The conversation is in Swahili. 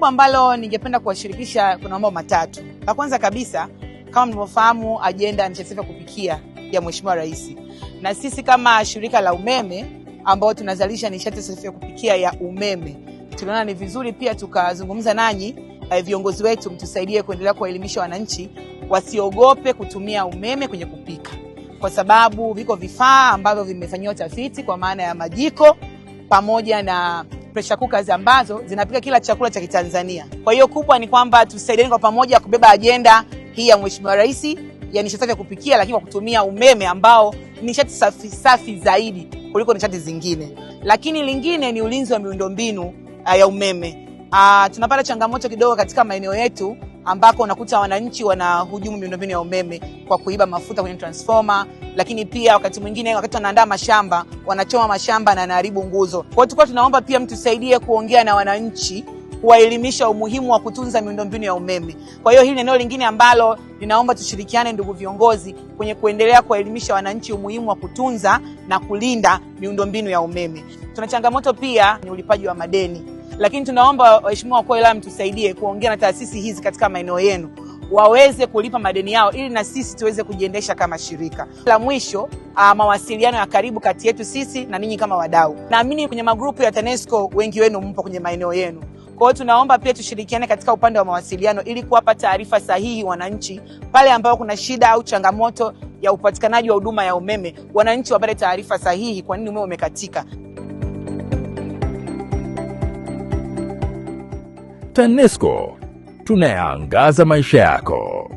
kubwa ambalo ningependa kuwashirikisha kuna mambo matatu. La kwanza kabisa, kama mlivyofahamu, ajenda ya nishati safi ya kupikia ya Mheshimiwa Rais. Na sisi kama shirika la umeme ambao tunazalisha nishati safi ya kupikia ya umeme, tunaona ni vizuri pia tukazungumza nanyi viongozi wetu, mtusaidie kuendelea kuwaelimisha wananchi wasiogope kutumia umeme kwenye kupika. Kwa sababu viko vifaa ambavyo vimefanyiwa utafiti kwa maana ya majiko pamoja na pressure cookers ambazo zinapika kila chakula cha Kitanzania. Kwa hiyo kubwa ni kwamba tusaidiane kwa pamoja kubeba ajenda hii ya Mheshimiwa Rais ya nishati safi ya kupikia, lakini kwa kutumia umeme ambao ni nishati safi zaidi kuliko nishati zingine. Lakini lingine ni ulinzi wa miundombinu ya umeme. Tunapata changamoto kidogo katika maeneo yetu ambako unakuta wananchi wanahujumu miundombinu ya umeme kwa kuiba mafuta kwenye transformer, lakini pia wakati mwingine wakati wanaandaa mashamba wanachoma mashamba na wanaharibu nguzo. Kwa hiyo tulikuwa tunaomba pia mtusaidie kuongea na wananchi, kuwaelimisha umuhimu wa kutunza miundombinu ya umeme. Kwa hiyo hili ni eneo lingine ambalo ninaomba tushirikiane, ndugu viongozi, kwenye kuendelea kuwaelimisha wananchi umuhimu wa kutunza na kulinda miundombinu ya umeme. Tuna changamoto pia ni ulipaji wa madeni. Lakini tunaomba waheshimiwa wakuu wa wilaya mtusaidie kuongea na taasisi hizi katika maeneo yenu waweze kulipa madeni yao ili na sisi tuweze kujiendesha kama shirika. La mwisho, mawasiliano ya karibu kati yetu sisi na ninyi kama wadau. Naamini kwenye magrupu ya TANESCO wengi wenu mpo kwenye maeneo yenu. Kwa hiyo tunaomba pia tushirikiane katika upande wa mawasiliano ili kuwapa taarifa sahihi wananchi pale ambapo kuna shida au changamoto ya upatikanaji wa huduma ya umeme. Wananchi wapate taarifa sahihi kwa nini umeme umekatika. TANESCO, tunayaangaza maisha yako.